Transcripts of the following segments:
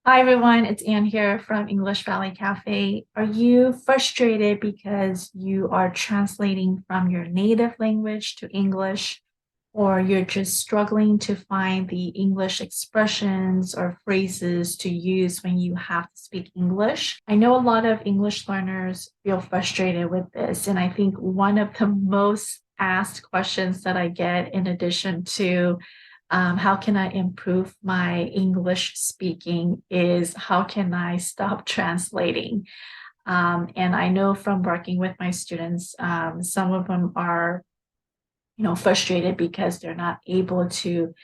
Hi everyone, it's Anne here from English Valley Cafe. Are you frustrated because you are translating from your native language to English, or you're just struggling to find the English expressions or phrases to use when you have to speak English? I know a lot of English learners feel frustrated with this, and I think one of the most asked questions that I get, in addition to how can I improve my English speaking, is how can I stop translating? And I know from working with my students, some of them are, frustrated because they're not able to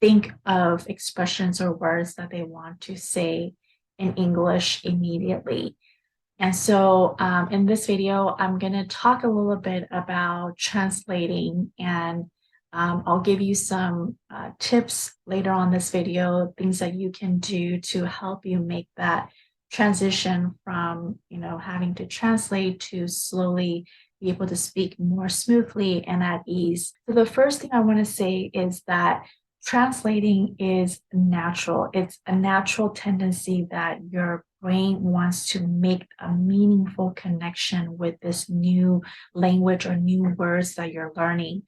think of expressions or words that they want to say in English immediately. And so in this video, I'm going to talk a little bit about translating, and I'll give you some tips later on this video, things that you can do to help you make that transition from, having to translate to slowly be able to speak more smoothly and at ease. So the first thing I want to say is that translating is natural. It's a natural tendency that your brain wants to make a meaningful connection with this new language or new words that you're learning.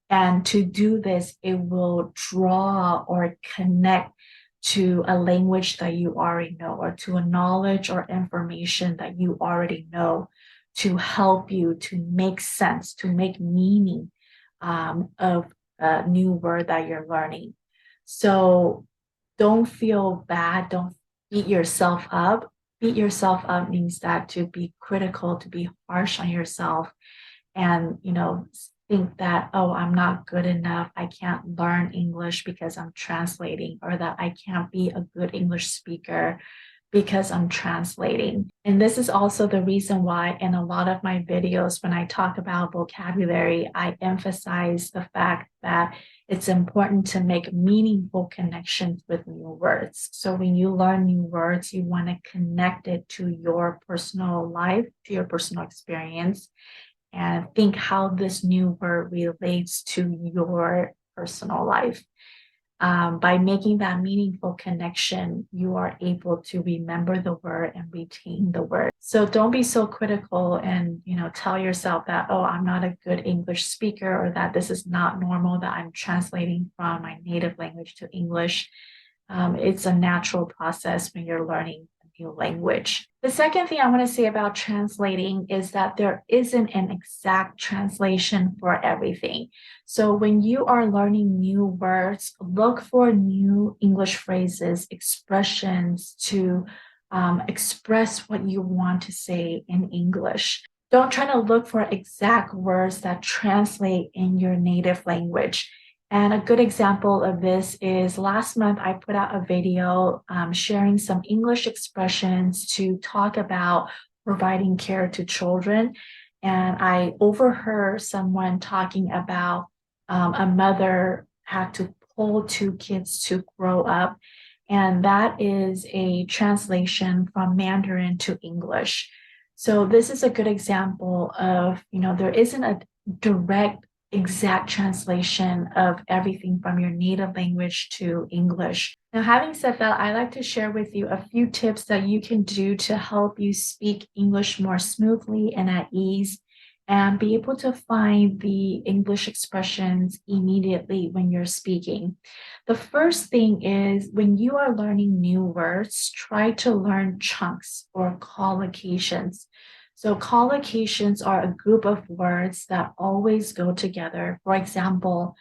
And to do this, it will draw or connect to a language that you already know, or to a knowledge or information that you already know, to help you to make sense, to make meaning of a new word that you're learning. So don't feel bad. Don't beat yourself up. Beat yourself up means that to be critical, to be harsh on yourself, and think that, oh, I'm not good enough, I can't learn English because I'm translating, or that I can't be a good English speaker because I'm translating. And this is also the reason why in a lot of my videos, when I talk about vocabulary, I emphasize the fact that it's important to make meaningful connections with new words. So when you learn new words, you want to connect it to your personal life, to your personal experience, and think how this new word relates to your personal life. By making that meaningful connection, you are able to remember the word and retain the word. So don't be so critical and tell yourself that, oh, I'm not a good English speaker, or that this is not normal that I'm translating from my native language to English. It's a natural process when you're learning a new language. The second thing I want to say about translating is that there isn't an exact translation for everything. So when you are learning new words, look for new English phrases, expressions to express what you want to say in English. Don't try to look for exact words that translate in your native language. And a good example of this is last month I put out a video sharing some English expressions to talk about providing care to children. And I overheard someone talking about a mother had to pull two kids to grow up. And that is a translation from Mandarin to English. So this is a good example of, there isn't a direct exact translation of everything from your native language to English. Now, having said that, I like to share with you a few tips that you can do to help you speak English more smoothly and at ease, and be able to find the English expressions immediately when you're speaking. The first thing is, when you are learning new words, try to learn chunks or collocations. So collocations are a group of words that always go together. For example,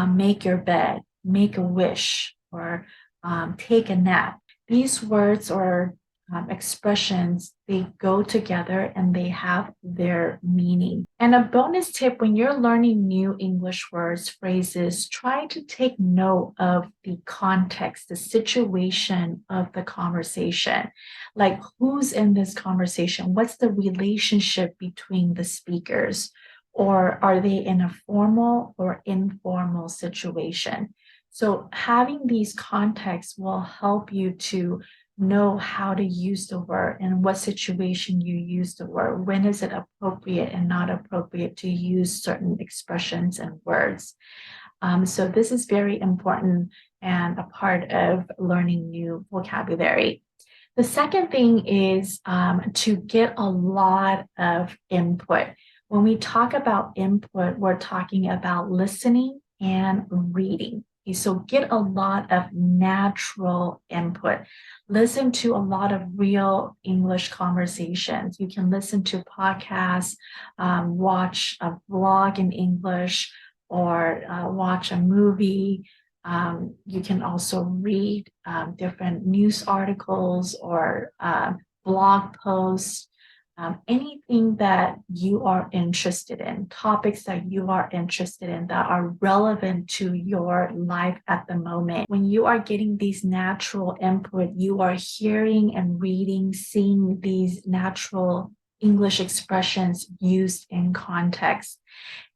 make your bed, make a wish, or take a nap. These words or expressions, they go together and they have their meaning. And a bonus tip, when you're learning new English words, phrases, try to take note of the context, the situation of the conversation. Like, who's in this conversation? What's the relationship between the speakers? Or are they in a formal or informal situation? So having these contexts will help you to know how to use the word and what situation you use the word. When is it appropriate and not appropriate to use certain expressions and words? So this is very important and a part of learning new vocabulary. The second thing is to get a lot of input. When we talk about input, we're talking about listening and reading. Okay, so get a lot of natural input. Listen to a lot of real English conversations. You can listen to podcasts, watch a vlog in English, or watch a movie. You can also read different news articles or blog posts, anything that you are interested in, topics that you are interested in that are relevant to your life at the moment. When you are getting these natural input, you are hearing and reading, seeing these natural English expressions used in context.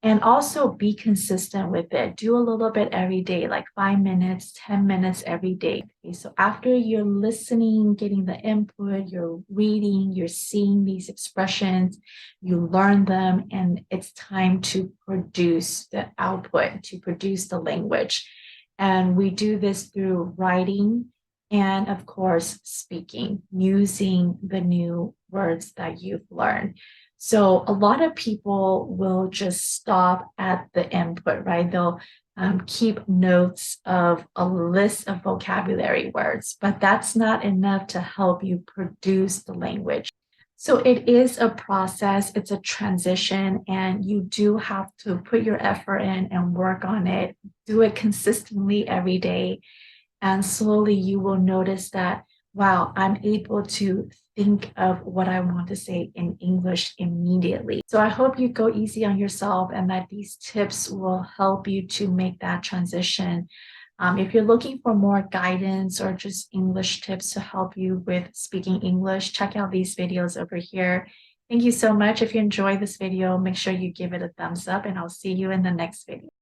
And also be consistent with it. Do a little bit every day, like 5 minutes, 10 minutes every day. Okay, so after you're listening, getting the input, you're reading, you're seeing these expressions, you learn them, and it's time to produce the output, to produce the language. And we do this through writing and, of course, speaking, using the new words that you've learned. So a lot of people will just stop at the input, right? They'll keep notes of a list of vocabulary words, but that's not enough to help you produce the language. So it is a process, it's a transition, and you do have to put your effort in and work on it. Do it consistently every day. And slowly you will notice that, wow, I'm able to think of what I want to say in English immediately. So I hope you go easy on yourself and that these tips will help you to make that transition. If you're looking for more guidance or just English tips to help you with speaking English, check out these videos over here. Thank you so much. If you enjoyed this video, make sure you give it a thumbs up and I'll see you in the next video.